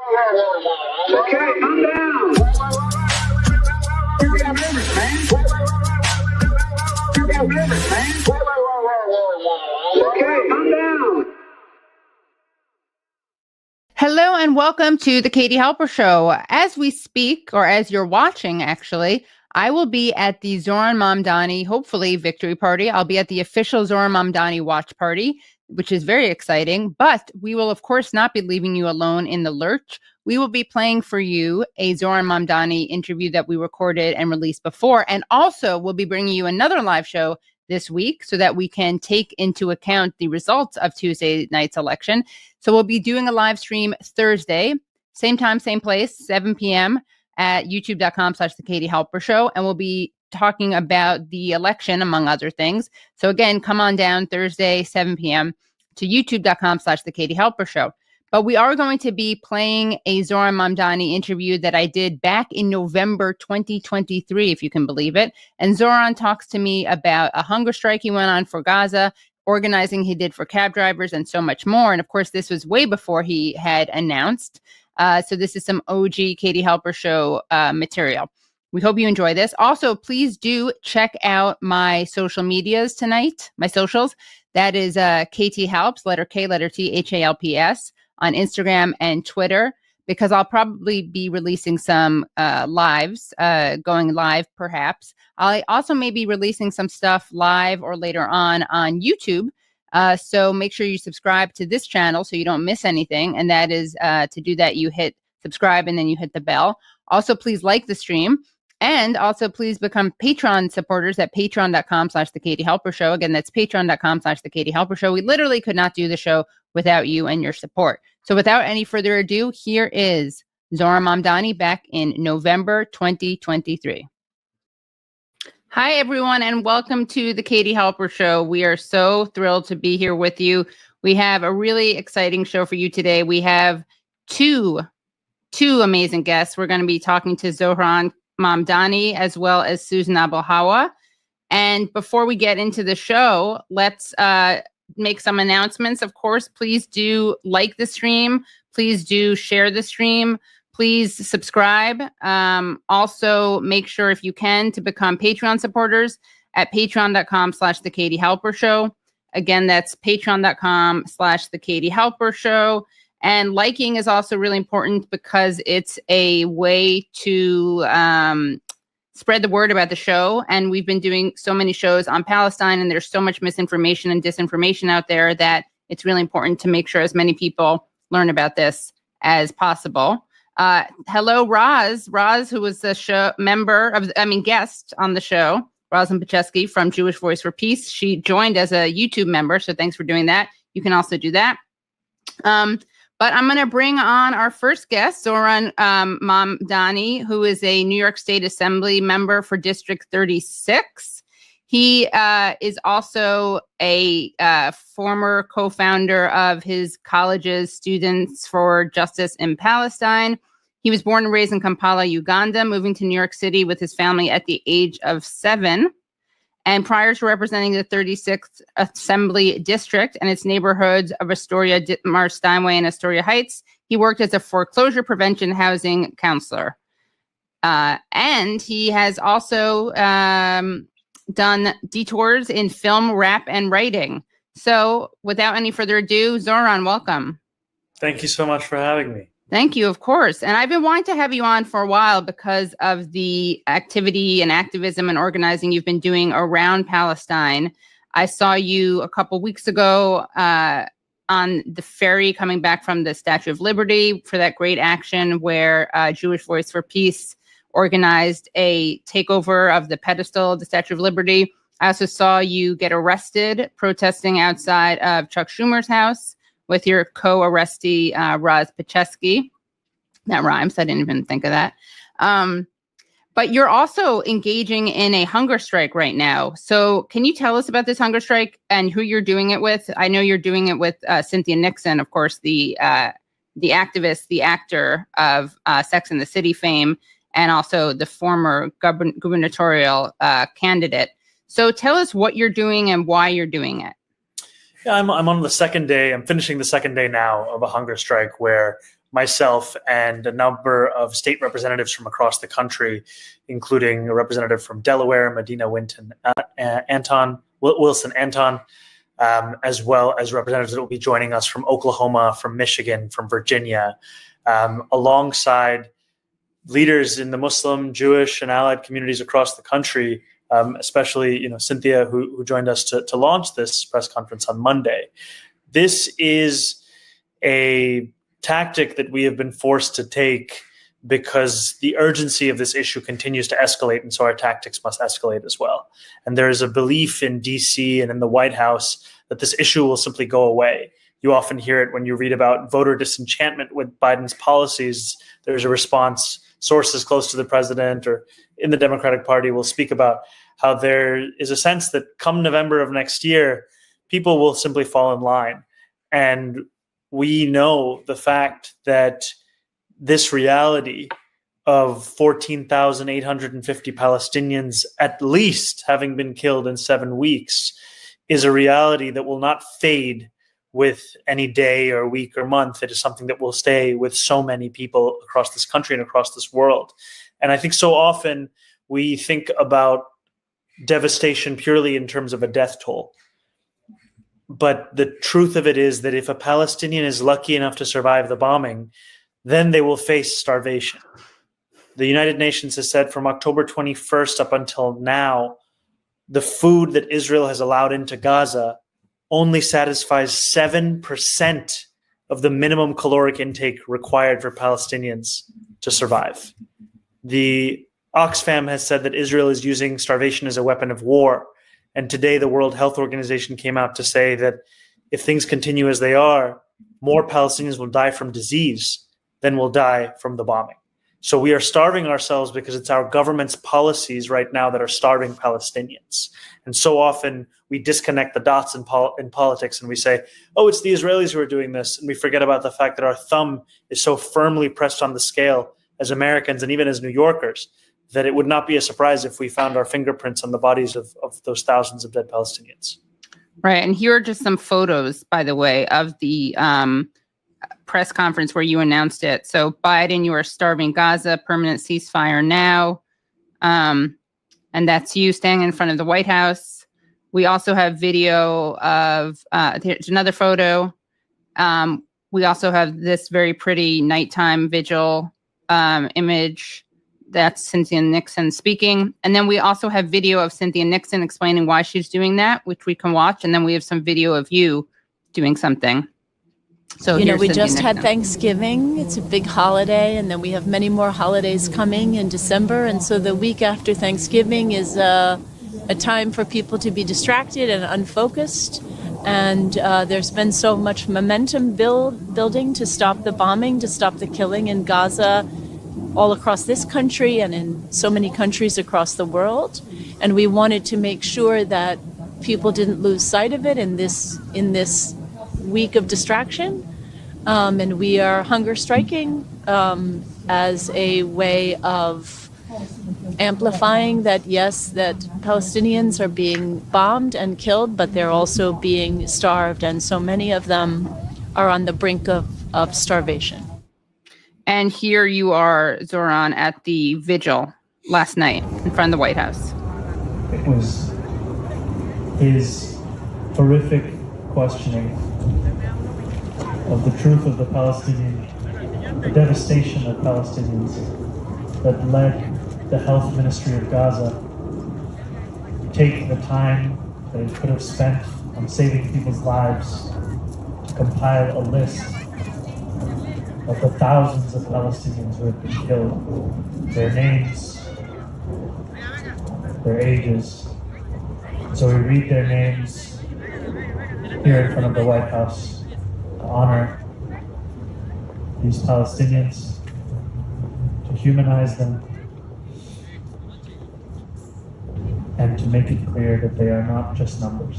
Okay, I'm down. You got limits, man. You got limits, man. Okay, I'm down. Hello and welcome to the Katie Halper Show. As we speak, or as you're watching, actually, I will be at the Zohran Mamdani, hopefully, victory party. I'll be at the official Zohran Mamdani watch party, which is very exciting. But we will, of course, not be leaving you alone in the lurch. We will be playing for you a Zohran Mamdani interview that we recorded and released before. And also, we'll be bringing you another live show this week so that we can take into account the results of Tuesday night's election. So we'll be doing a live stream Thursday, same time, same place, 7 p.m. at youtube.com/The Katie Halper Show. And we'll be talking about the election, among other things. So again, come on down Thursday, 7 p.m. to youtube.com/The Katie Halper Show. But we are going to be playing a Zohran Mamdani interview that I did back in November 2023, if you can believe it. And Zohran talks to me about a hunger strike he went on for Gaza, organizing he did for cab drivers, and so much more. And of course, this was way before he had announced. So this is some OG Katie Halper Show material. We hope you enjoy this. Also, please do check out my social medias tonight, my socials. That is KT Halps, letter K, letter T, HALPS, on Instagram and Twitter, because I'll probably be releasing some lives, going live perhaps. I also may be releasing some stuff live or later on YouTube. So make sure you subscribe to this channel so you don't miss anything. And that is to do that, you hit subscribe and then you hit the bell. Also, please like the stream. And also, please become Patreon supporters at patreon.com/The Katie Halper Show. Again, that's patreon.com/The Katie Halper Show. We literally could not do the show without you and your support. So without any further ado, here is Zohran Mamdani back in November 2023. Hi, everyone, and welcome to the Katie Halper Show. We are so thrilled to be here with you. We have a really exciting show for you today. We have two amazing guests. We're going to be talking to Zohran Mamdani as well as Susan Abelhawa. And before we get into the show, let's make some announcements. Of course, please do like the stream. Please do share the stream. Please subscribe. Also, make sure, if you can, to become Patreon supporters at patreon.com/The Katie Halper Show. Again, that's patreon.com/The Katie Halper Show. And liking is also really important because it's a way to spread the word about the show. And we've been doing so many shows on Palestine, and there's so much misinformation and disinformation out there that it's really important to make sure as many people learn about this as possible. Hello, Roz, who was the show guest on the show, Roslyn Pacheski from Jewish Voice for Peace. She joined as a YouTube member, so thanks for doing that. You can also do that. But I'm going to bring on our first guest, Zohran Mamdani, who is a New York State Assembly member for District 36. He is also a former co-founder of his college's Students for Justice in Palestine. He was born and raised in Kampala, Uganda, moving to New York City with his family at the age of 7. And prior to representing the 36th Assembly District and its neighborhoods of Astoria, Ditmar, Steinway, and Astoria Heights, he worked as a foreclosure prevention housing counselor. And he has also done detours in film, rap, and writing. So without any further ado, Zohran, welcome. Thank you so much for having me. Thank you, of course. And I've been wanting to have you on for a while because of the activity and activism and organizing you've been doing around Palestine. I saw you a couple weeks ago on the ferry coming back from the Statue of Liberty for that great action where Jewish Voice for Peace organized a takeover of the pedestal of the Statue of Liberty. I also saw you get arrested protesting outside of Chuck Schumer's house with your co-arrestee, Roz Pacheski. That rhymes. I didn't even think of that. But you're also engaging in a hunger strike right now. So can you tell us about this hunger strike and who you're doing it with? I know you're doing it with Cynthia Nixon, of course, the activist, the actor of Sex and the City fame, and also the former gubernatorial candidate. So tell us what you're doing and why you're doing it. Yeah, I'm on the second day. I'm finishing the second day now of a hunger strike where myself and a number of state representatives from across the country, including a representative from Delaware, Medina Wilson Anton, as well as representatives that will be joining us from Oklahoma, from Michigan, from Virginia, alongside leaders in the Muslim, Jewish, and allied communities across the country, especially Cynthia, who joined us to launch this press conference on Monday. This is a tactic that we have been forced to take because the urgency of this issue continues to escalate, and so our tactics must escalate as well. And there is a belief in DC and in the White House that this issue will simply go away. You often hear it when you read about voter disenchantment with Biden's policies. There's a response. Sources close to the president or in the Democratic Party will speak about how there is a sense that come November of next year, people will simply fall in line. And we know the fact that this reality of 14,850 Palestinians at least having been killed in 7 weeks is a reality that will not fade with any day or week or month. It is something that will stay with so many people across this country and across this world. And I think so often we think about devastation purely in terms of a death toll. But the truth of it is that if a Palestinian is lucky enough to survive the bombing, then they will face starvation. The United Nations has said from October 21st up until now, the food that Israel has allowed into Gaza only satisfies 7% of the minimum caloric intake required for Palestinians to survive. The Oxfam has said that Israel is using starvation as a weapon of war. And today the World Health Organization came out to say that if things continue as they are, more Palestinians will die from disease than will die from the bombing. So we are starving ourselves because it's our government's policies right now that are starving Palestinians. And so often we disconnect the dots in politics and we say, oh, it's the Israelis who are doing this. And we forget about the fact that our thumb is so firmly pressed on the scale as Americans and even as New Yorkers that it would not be a surprise if we found our fingerprints on the bodies of those thousands of dead Palestinians. Right. And here are just some photos, by the way, of the press conference where you announced it. So Biden, you are starving Gaza, permanent ceasefire now. And that's you standing in front of the White House. We also have video of, here's another photo. We also have this very pretty nighttime vigil image. That's Cynthia Nixon speaking. And then we also have video of Cynthia Nixon explaining why she's doing that, which we can watch. And then we have some video of you doing something. So we Cynthia just had Nixon. Thanksgiving. It's a big holiday, and then we have many more holidays coming in December. And so the week after Thanksgiving is a time for people to be distracted and unfocused. And there's been so much momentum building to stop the bombing, to stop the killing in Gaza, all across this country and in so many countries across the world. And we wanted to make sure that people didn't lose sight of it in this week of distraction. And we are hunger striking as a way of amplifying that, yes, that Palestinians are being bombed and killed, but they're also being starved. And so many of them are on the brink of starvation. And here you are, Zohran, at the vigil last night in front of the White House. It was his horrific questioning of the truth of the devastation of Palestinians that led the health ministry of Gaza to take the time that it could have spent on saving people's lives to compile a list of the thousands of Palestinians who have been killed, their names, their ages. So we read their names here in front of the White House to honor these Palestinians, to humanize them, and to make it clear that they are not just numbers.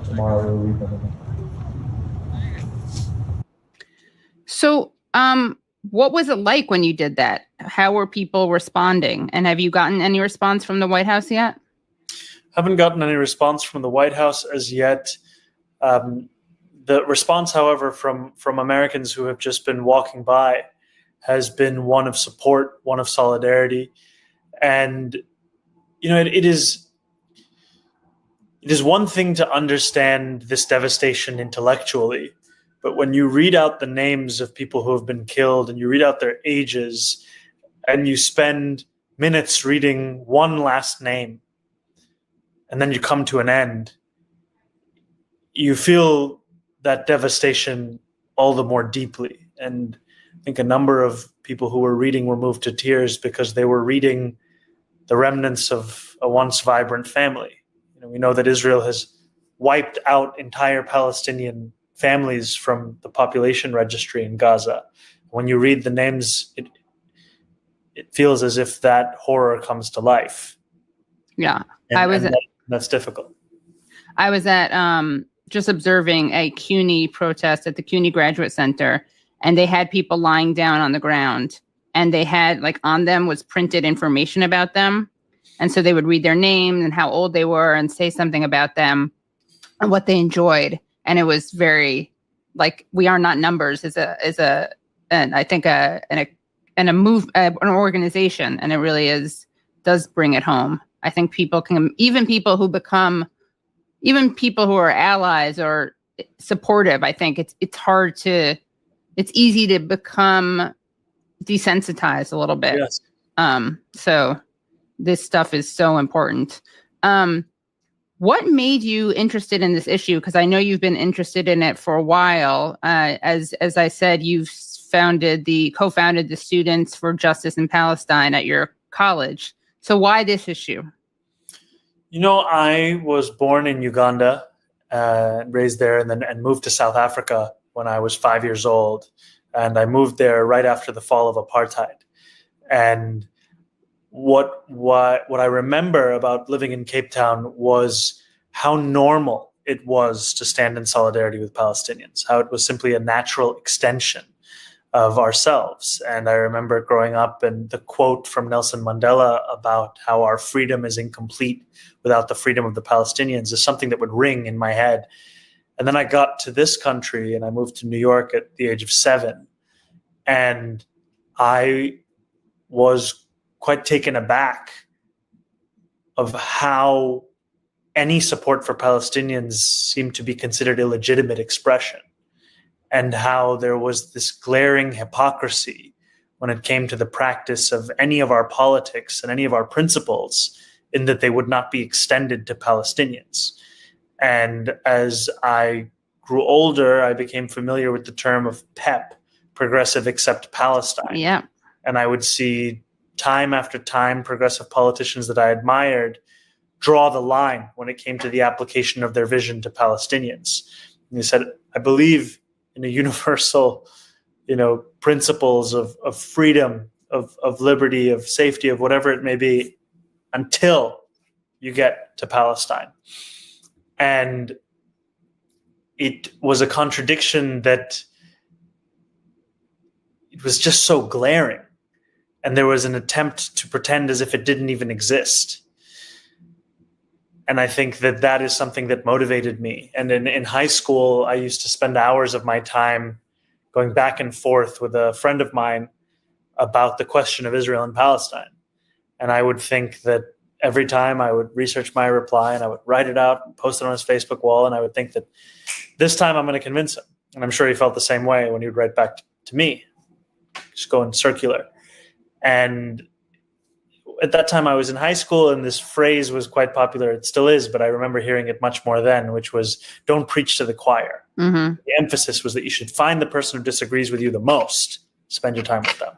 Tomorrow we'll read them again. So, what was it like when you did that? How were people responding? And have you gotten any response from the White House yet? Haven't gotten any response from the White House as yet. The response, however, from Americans who have just been walking by has been one of support, one of solidarity. And, it is one thing to understand this devastation intellectually, but when you read out the names of people who have been killed and you read out their ages and you spend minutes reading one last name and then you come to an end, you feel that devastation all the more deeply. And I think a number of people who were reading were moved to tears because they were reading the remnants of a once vibrant family. We know that Israel has wiped out entire Palestinian families from the population registry in Gaza. When you read the names, it feels as if that horror comes to life. Yeah, that's difficult. I was at just observing a CUNY protest at the CUNY Graduate Center, and they had people lying down on the ground, and they had on them was printed information about them. And so they would read their name and how old they were and say something about them and what they enjoyed. And it was very We Are Not Numbers is an organization, and it really does bring it home. I think people who are allies or supportive, I think it's easy to become desensitized a little bit. Yes. So this stuff is so important. What made you interested in this issue? Because I know you've been interested in it for a while. As I said, you've co-founded the Students for Justice in Palestine at your college. So why this issue? I was born in Uganda, raised there, and moved to South Africa when I was 5 years old. And I moved there right after the fall of apartheid. And what I remember about living in Cape Town was how normal it was to stand in solidarity with Palestinians, how it was simply a natural extension of ourselves. And I remember growing up and the quote from Nelson Mandela about how our freedom is incomplete without the freedom of the Palestinians is something that would ring in my head. And then I got to this country and I moved to New York at the age of 7. And I was quite taken aback of how any support for Palestinians seemed to be considered illegitimate expression, and how there was this glaring hypocrisy when it came to the practice of any of our politics and any of our principles, in that they would not be extended to Palestinians. And as I grew older, I became familiar with the term of PEP, Progressive Except Palestine. Yeah. And I would see time after time progressive politicians that I admired draw the line when it came to the application of their vision to Palestinians. And they said, I believe in a universal, principles of freedom, of liberty, of safety, of whatever it may be, until you get to Palestine. And it was a contradiction that it was just so glaring. And there was an attempt to pretend as if it didn't even exist. And I think that is something that motivated me. And in high school, I used to spend hours of my time going back and forth with a friend of mine about the question of Israel and Palestine. And I would think that every time I would research my reply and I would write it out and post it on his Facebook wall. And I would think that this time I'm going to convince him. And I'm sure he felt the same way when he would write back to me, just going circular. And at that time I was in high school and this phrase was quite popular. It still is, but I remember hearing it much more then, which was, don't preach to the choir. Mm-hmm. The emphasis was that you should find the person who disagrees with you the most, spend your time with them.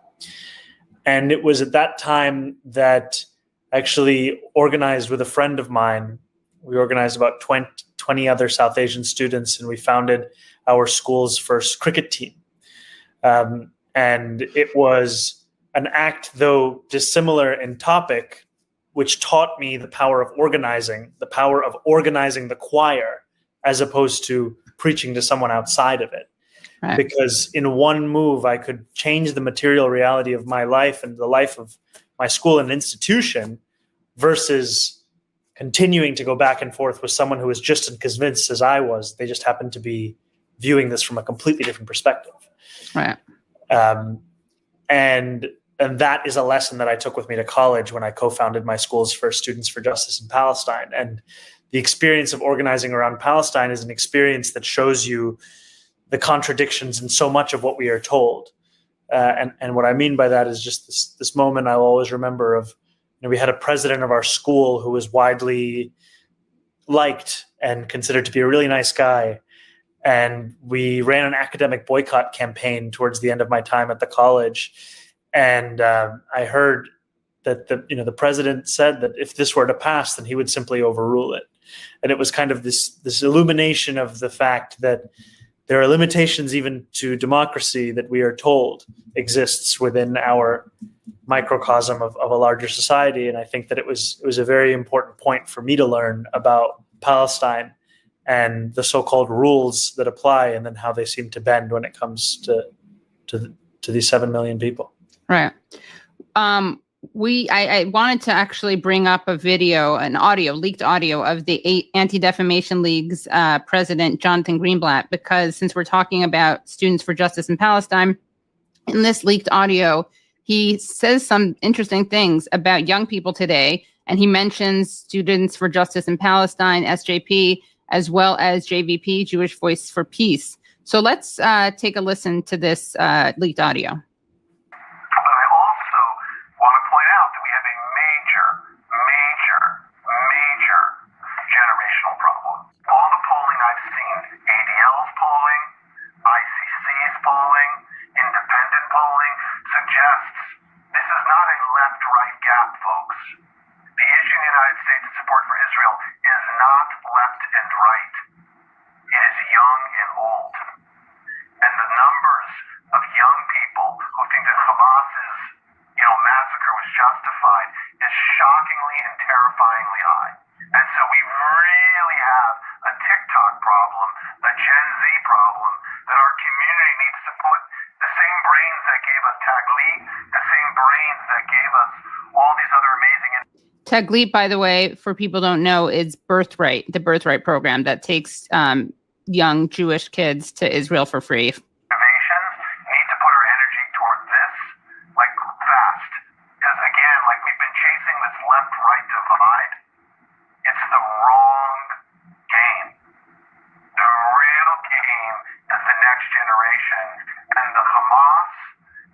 And it was at that time that I actually organized with a friend of mine. We organized about 20 other South Asian students, and we founded our school's first cricket team. And it was an act, though dissimilar in topic, which taught me the power of organizing the choir, as opposed to preaching to someone outside of it. Right. Because in one move, I could change the material reality of my life and the life of my school and institution, versus continuing to go back and forth with someone who was just as convinced as I was. They just happened to be viewing this from a completely different perspective. Right. And that is a lesson that I took with me to college when I co-founded my schools for Students for Justice in Palestine. And the experience of organizing around Palestine is an experience that shows you the contradictions in so much of what we are told. And what I mean by that is just this moment I will always remember of, we had a president of our school who was widely liked and considered to be a really nice guy. And we ran an academic boycott campaign towards the end of my time at the college. And I heard that the president said that if this were to pass, then he would simply overrule it. And it was kind of this illumination of the fact that there are limitations even to democracy that we are told exists within our microcosm of a larger society. And I think that it was a very important point for me to learn about Palestine and the so-called rules that apply, and then how they seem to bend when it comes to these 7 million people. Right. I wanted to actually bring up a video, leaked audio of the Anti-Defamation League's president, Jonathan Greenblatt, because since we're talking about Students for Justice in Palestine, in this leaked audio, he says some interesting things about young people today, and he mentions Students for Justice in Palestine, SJP, as well as JVP, Jewish Voice for Peace. So let's take a listen to this leaked audio. Taglit, by the way, for people who don't know, is Birthright, the Birthright program that takes young Jewish kids to Israel for free. Need to put our energy toward this, fast. Because again, we've been chasing this left-right divide. It's the wrong game. The real game is the next generation, and the Hamas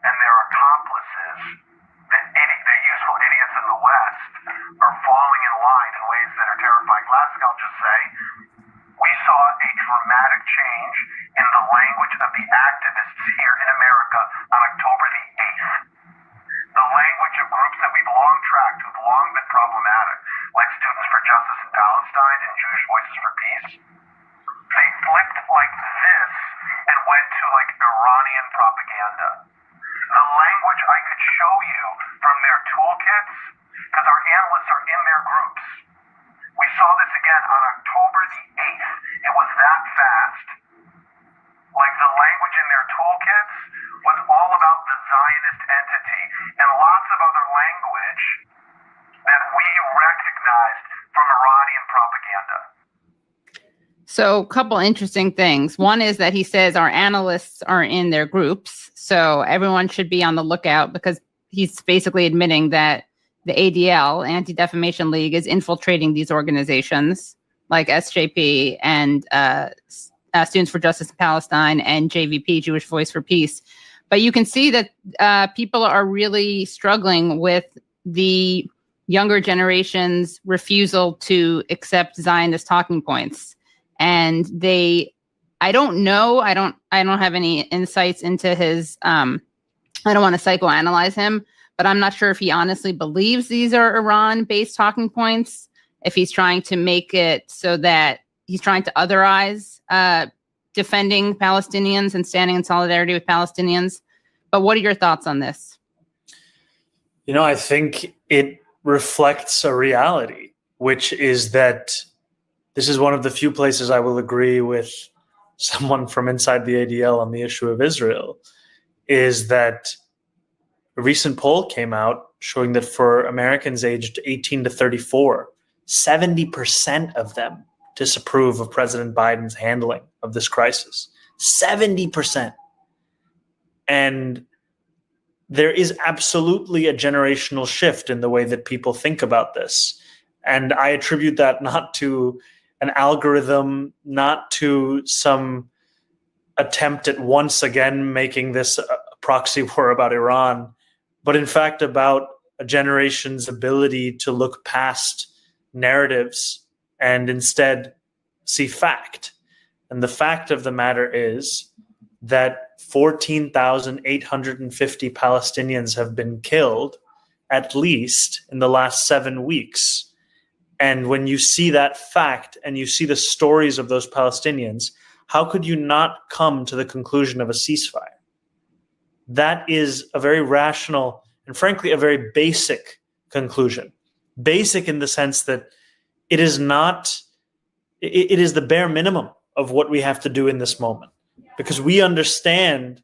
and their accomplices, the useful idiots in the West, are falling in line in ways that are terrifying. Lastly, I'll just say, we saw a dramatic change in the language of the activists here in America on October the 8th. The language of groups that we've long tracked, who've long been problematic, like Students for Justice in Palestine and Jewish Voices for Peace, they flipped like this and went to Iranian propaganda. The language I could show you from their toolkits, because our analysts are in their groups. We saw this again on October the 8th. It was that fast. The language in their toolkits was all about the Zionist entity and lots of other language that we recognized from Iranian propaganda. So a couple interesting things. One is that he says our analysts are in their groups. So everyone should be on the lookout, because he's basically admitting that the ADL, Anti-Defamation League, is infiltrating these organizations like SJP and Students for Justice in Palestine and JVP, Jewish Voice for Peace. But you can see that people are really struggling with the younger generation's refusal to accept Zionist talking points. And I don't know, I don't have any insights into his, I don't want to psychoanalyze him, but I'm not sure if he honestly believes these are Iran-based talking points, if he's trying to make it so that he's trying to otherize defending Palestinians and standing in solidarity with Palestinians. But what are your thoughts on this? I think it reflects a reality, which is that this is one of the few places I will agree with someone from inside the ADL on the issue of Israel, is that a recent poll came out showing that for Americans aged 18 to 34, 70% of them disapprove of President Biden's handling of this crisis. 70%. And there is absolutely a generational shift in the way that people think about this. And I attribute that not to an algorithm, not to some attempt at once again making this a proxy war about Iran, but in fact about a generation's ability to look past narratives and instead see fact. And the fact of the matter is that 14,850 Palestinians have been killed, at least in the last 7 weeks. And when you see that fact and you see the stories of those Palestinians, how could you not come to the conclusion of a ceasefire? That is a very rational and frankly a very basic conclusion. Basic in the sense that it is not, it is the bare minimum of what we have to do in this moment. Because we understand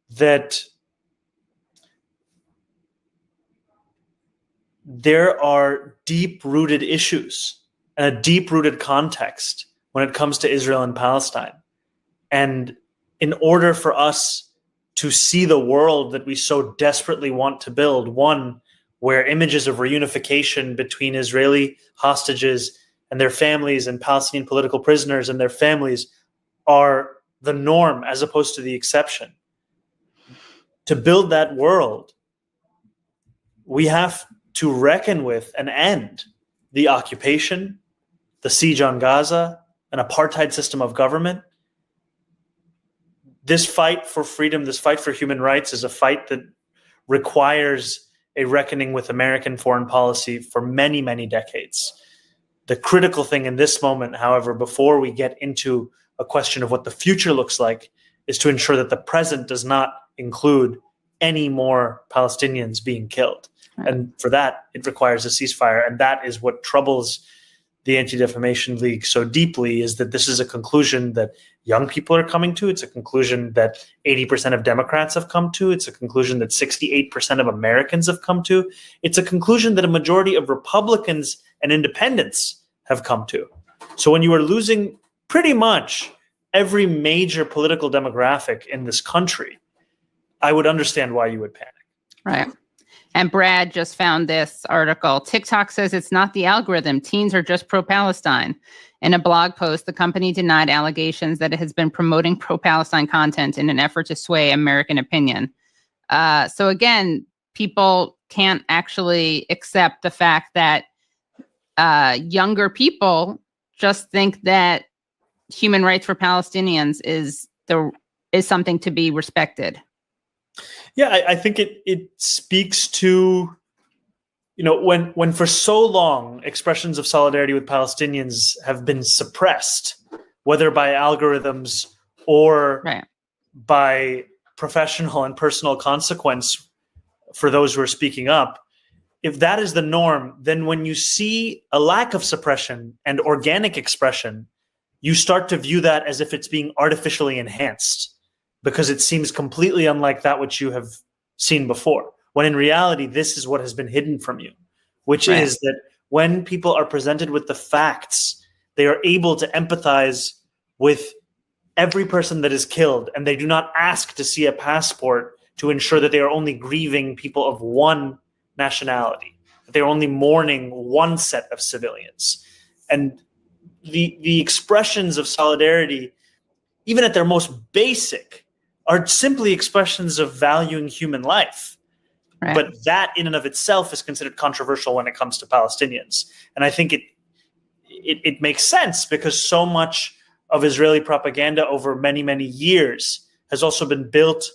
that there are deep-rooted issues and a deep-rooted context when it comes to Israel and Palestine. And in order for us to see the world that we so desperately want to build, one where images of reunification between Israeli hostages and their families and Palestinian political prisoners and their families are the norm as opposed to the exception. To build that world, we have to reckon with and end the occupation, the siege on Gaza, an apartheid system of government. This fight for freedom, this fight for human rights is a fight that requires a reckoning with American foreign policy for many, many decades. The critical thing in this moment, however, before we get into a question of what the future looks like, is to ensure that the present does not include any more Palestinians being killed. Right. And for that, it requires a ceasefire. And that is what troubles the Anti-Defamation League so deeply, is that this is a conclusion that young people are coming to. It's a conclusion that 80% of Democrats have come to. It's a conclusion that 68% of Americans have come to. It's a conclusion that a majority of Republicans and independents have come to. So when you are losing pretty much every major political demographic in this country, I would understand why you would panic. Right. And Brad just found this article. TikTok says it's not the algorithm. Teens are just pro-Palestine. In a blog post, the company denied allegations that it has been promoting pro-Palestine content in an effort to sway American opinion. So again, people can't actually accept the fact that younger people just think that human rights for Palestinians is something to be respected. Yeah, I think it speaks to, when for so long expressions of solidarity with Palestinians have been suppressed, whether by algorithms or by professional and personal consequence for those who are speaking up. If that is the norm, then when you see a lack of suppression and organic expression, you start to view that as if it's being artificially enhanced, because it seems completely unlike that which you have seen before, when in reality, this is what has been hidden from you, which is that when people are presented with the facts, they are able to empathize with every person that is killed, and they do not ask to see a passport to ensure that they are only grieving people of one nationality, that they are only mourning one set of civilians. And the expressions of solidarity, even at their most basic, are simply expressions of valuing human life. Right. But that in and of itself is considered controversial when it comes to Palestinians. And I think it makes sense, because so much of Israeli propaganda over many, many years has also been built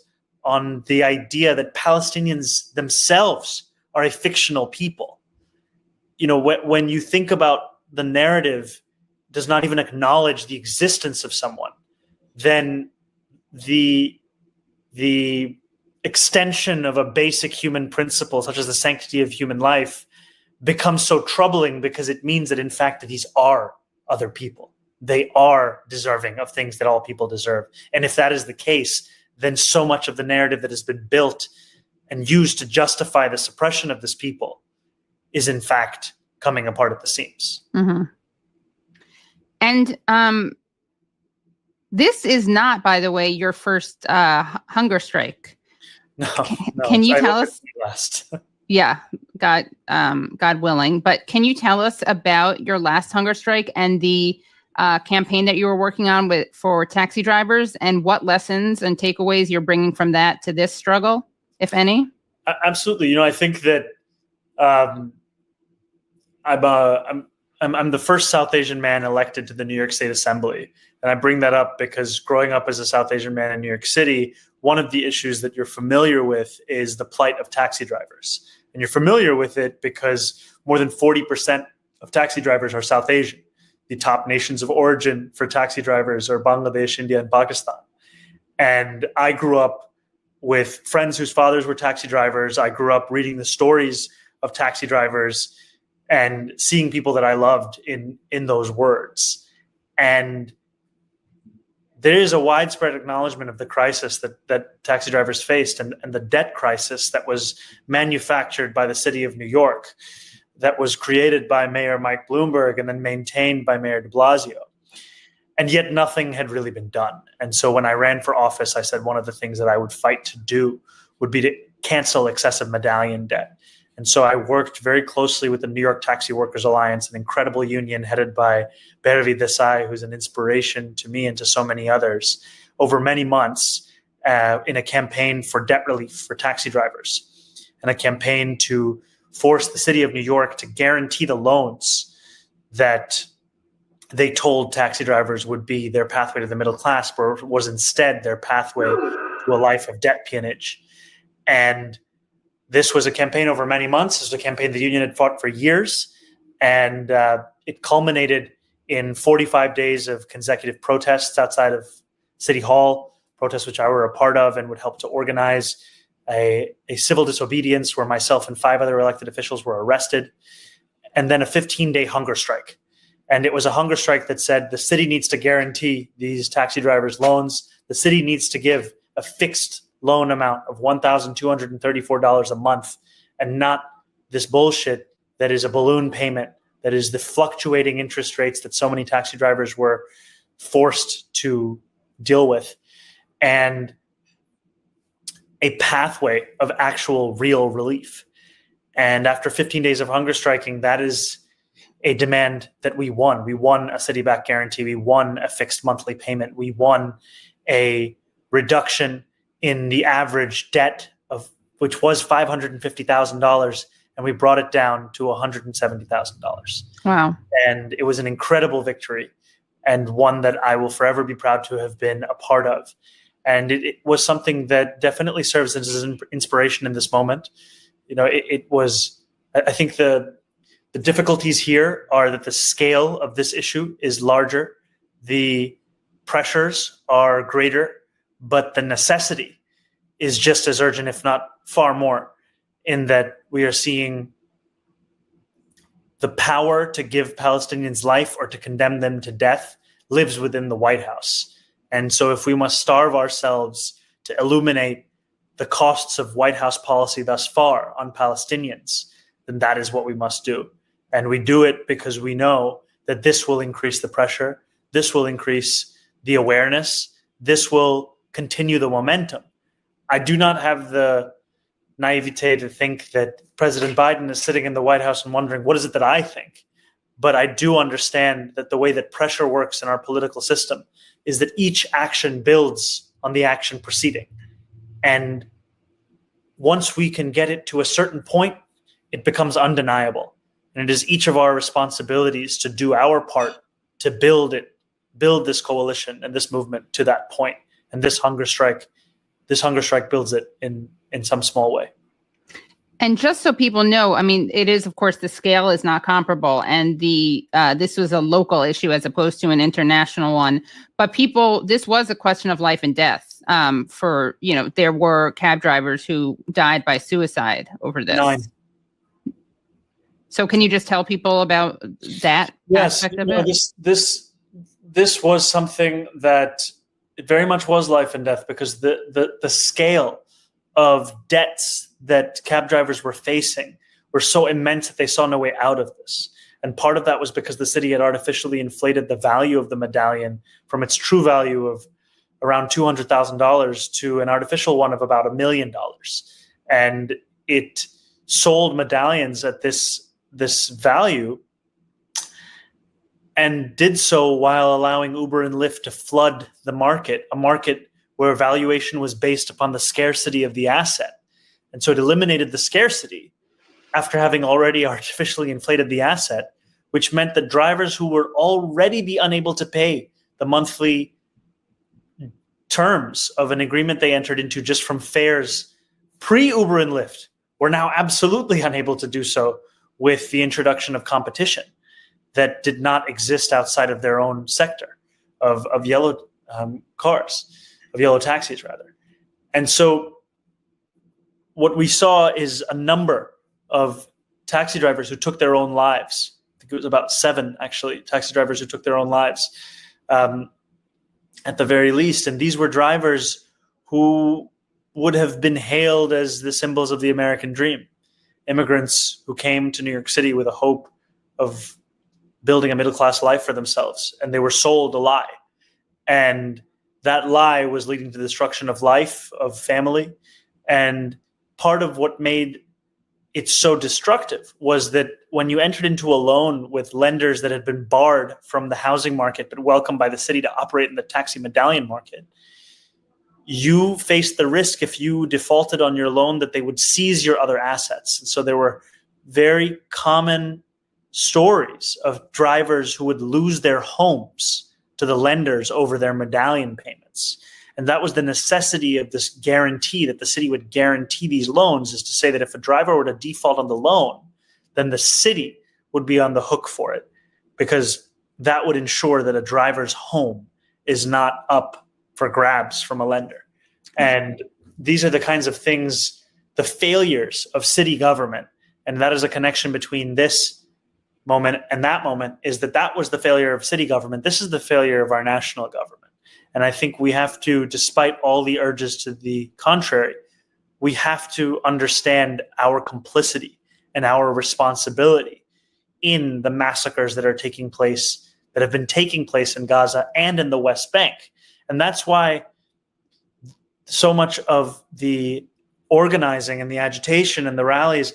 on the idea that Palestinians themselves are a fictional people. When you think about the narrative does not even acknowledge the existence of someone, then the extension of a basic human principle, such as the sanctity of human life, becomes so troubling, because it means that in fact that these are other people. They are deserving of things that all people deserve. And if that is the case, then so much of the narrative that has been built and used to justify the suppression of this people is in fact coming apart at the seams. Mm-hmm. And This is not, by the way, your first hunger strike. No, Can you I tell hope us? it's the last. Yeah, God willing. But can you tell us about your last hunger strike and the campaign that you were working on for taxi drivers, and what lessons and takeaways you're bringing from that to this struggle, if any? Absolutely. I think that I'm the first South Asian man elected to the New York State Assembly. And I bring that up because growing up as a South Asian man in New York City, one of the issues that you're familiar with is the plight of taxi drivers. And you're familiar with it because more than 40% of taxi drivers are South Asian. The top nations of origin for taxi drivers are Bangladesh, India, and Pakistan. And I grew up with friends whose fathers were taxi drivers. I grew up reading the stories of taxi drivers and seeing people that I loved in those words. And there is a widespread acknowledgement of the crisis that taxi drivers faced, and the debt crisis that was manufactured by the city of New York, that was created by Mayor Mike Bloomberg and then maintained by Mayor de Blasio. And yet nothing had really been done. And so when I ran for office, I said one of the things that I would fight to do would be to cancel excessive medallion debt. And so I worked very closely with the New York Taxi Workers Alliance, an incredible union headed by Bhairavi Desai, who's an inspiration to me and to so many others, over many months in a campaign for debt relief for taxi drivers, and a campaign to force the city of New York to guarantee the loans that they told taxi drivers would be their pathway to the middle class, but was instead their pathway to a life of debt peonage. And this was a campaign over many months. This was a campaign the union had fought for years. And it culminated in 45 days of consecutive protests outside of City Hall, protests which I were a part of and would help to organize, a civil disobedience where myself and 5 other elected officials were arrested, and then a 15-day hunger strike. And it was a hunger strike that said the city needs to guarantee these taxi drivers loans. The city needs to give a fixed loan amount of $1,234 a month, and not this bullshit that is a balloon payment, that is the fluctuating interest rates that so many taxi drivers were forced to deal with, and a pathway of actual real relief. And after 15 days of hunger striking, that is a demand that we won. We won a city-backed guarantee. We won a fixed monthly payment. We won a reduction in the average debt of which was $550,000, and we brought it down to $170,000. Wow. And it was an incredible victory, and one that I will forever be proud to have been a part of. And it was something that definitely serves as an inspiration in this moment. It was, I think the difficulties here are that the scale of this issue is larger. The pressures are greater, but the necessity is just as urgent, if not far more, in that we are seeing the power to give Palestinians life or to condemn them to death lives within the White House. And so if we must starve ourselves to illuminate the costs of White House policy thus far on Palestinians, then that is what we must do. And we do it because we know that this will increase the pressure, this will increase the awareness, this will continue the momentum. I do not have the naivete to think that President Biden is sitting in the White House and wondering, what is it that I think? But I do understand that the way that pressure works in our political system is that each action builds on the action preceding. And once we can get it to a certain point, it becomes undeniable. And it is each of our responsibilities to do our part to build this coalition and this movement to that point. And this hunger strike builds it in some small way. And just so people know, I mean, it is, of course, the scale is not comparable, and this was a local issue as opposed to an international one. But this was a question of life and death. There were cab drivers who died by suicide over this. 9. So can you just tell people about that aspect of it? This was something that it very much was life and death, because the scale of debts that cab drivers were facing were so immense that they saw no way out of this. And part of that was because the city had artificially inflated the value of the medallion from its true value of around $200,000 to an artificial one of about $1 million. And it sold medallions at this value, and did so while allowing Uber and Lyft to flood the market, a market where valuation was based upon the scarcity of the asset. And so it eliminated the scarcity after having already artificially inflated the asset, which meant that drivers who were already be unable to pay the monthly terms of an agreement they entered into just from fares pre-Uber and Lyft were now absolutely unable to do so with the introduction of competition that did not exist outside of their own sector of yellow cars, of yellow taxis rather. And so what we saw is a number of taxi drivers who took their own lives. I think it was about 7 actually, taxi drivers who took their own lives at the very least. And these were drivers who would have been hailed as the symbols of the American dream. Immigrants who came to New York City with a hope of building a middle-class life for themselves, and they were sold a lie. And that lie was leading to the destruction of life, of family. And part of what made it so destructive was that when you entered into a loan with lenders that had been barred from the housing market but welcomed by the city to operate in the taxi medallion market, you faced the risk, if you defaulted on your loan, that they would seize your other assets. And so there were very common stories of drivers who would lose their homes to the lenders over their medallion payments. And that was the necessity of this guarantee, that the city would guarantee these loans, is to say that if a driver were to default on the loan, then the city would be on the hook for it, because that would ensure that a driver's home is not up for grabs from a lender. And these are the kinds of things, the failures of city government. And that is a connection between this moment and that moment, is that was the failure of city government. This is the failure of our national government. And I think we have to, despite all the urges to the contrary, we have to understand our complicity and our responsibility in the massacres that are taking place, that have been taking place in Gaza and in the West Bank. And that's why so much of the organizing and the agitation and the rallies,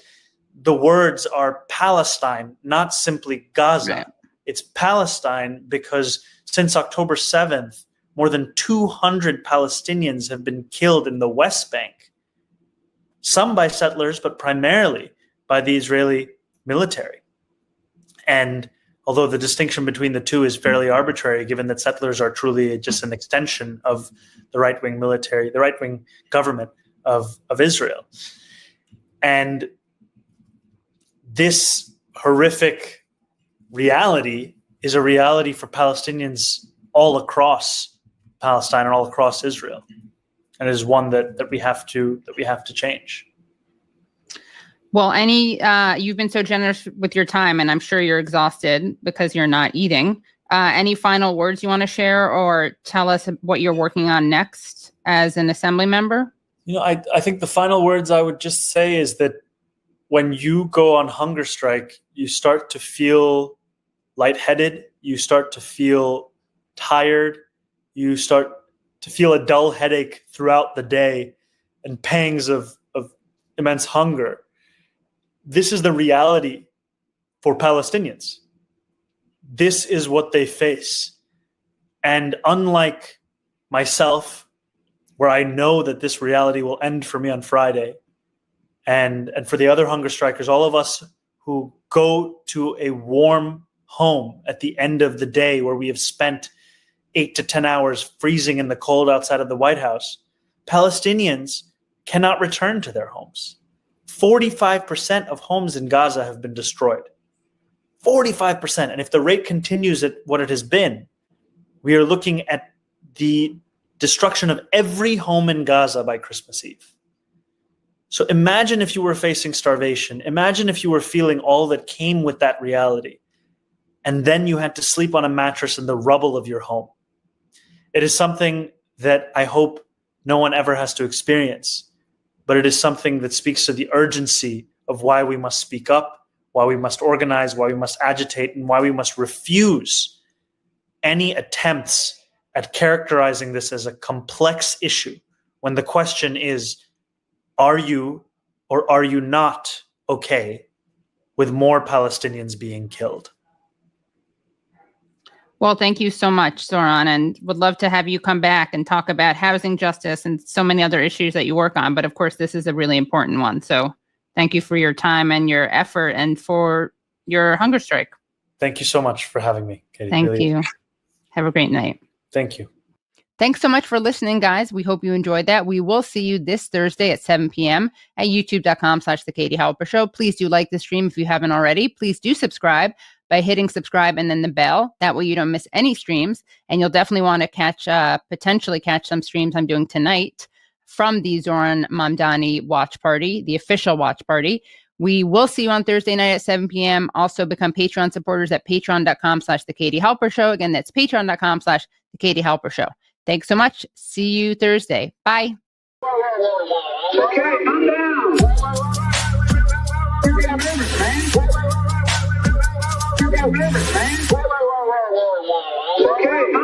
the words are Palestine, not simply Gaza. Right. It's Palestine because since October 7th, more than 200 Palestinians have been killed in the West Bank, some by settlers, but primarily by the Israeli military. And although the distinction between the two is fairly arbitrary, given that settlers are truly just an extension of the right-wing military, the right-wing government of Israel. And this horrific reality is a reality for Palestinians all across Palestine and all across Israel, and it is one that we have to change. Well, you've been so generous with your time, and I'm sure you're exhausted because you're not eating. Any final words you want to share, or tell us what you're working on next as an assembly member? I think the final words I would just say is that when you go on hunger strike, you start to feel lightheaded, you start to feel tired, you start to feel a dull headache throughout the day and pangs of immense hunger. This is the reality for Palestinians. This is what they face. And unlike myself, where I know that this reality will end for me on Friday, and for the other hunger strikers, all of us who go to a warm home at the end of the day where we have spent 8 to 10 hours freezing in the cold outside of the White House, Palestinians cannot return to their homes. 45% of homes in Gaza have been destroyed. 45%. And if the rate continues at what it has been, we are looking at the destruction of every home in Gaza by Christmas Eve. So imagine if you were facing starvation. Imagine if you were feeling all that came with that reality, and then you had to sleep on a mattress in the rubble of your home. It is something that I hope no one ever has to experience, but it is something that speaks to the urgency of why we must speak up, why we must organize, why we must agitate, and why we must refuse any attempts at characterizing this as a complex issue when the question is, are you or are you not okay with more Palestinians being killed? Well, thank you so much, Zohran, and would love to have you come back and talk about housing justice and so many other issues that you work on. But of course, this is a really important one. So thank you for your time and your effort and for your hunger strike. Thank you so much for having me, Katie. Thank you. Have a great night. Thank you. Thanks so much for listening, guys. We hope you enjoyed that. We will see you this Thursday at 7 p.m. at youtube.com/The Katie Halper Show. Please do like the stream if you haven't already. Please do subscribe by hitting subscribe and then the bell. That way you don't miss any streams. And you'll definitely want to potentially catch some streams I'm doing tonight from the Zohran Mamdani watch party, the official watch party. We will see you on Thursday night at 7 p.m. Also become Patreon supporters at patreon.com/The Katie Halper Show. Again, that's patreon.com/The Katie Halper Show. Thanks so much. See you Thursday. Bye. Okay, I'm down. You got members, man. You got members, man. Okay.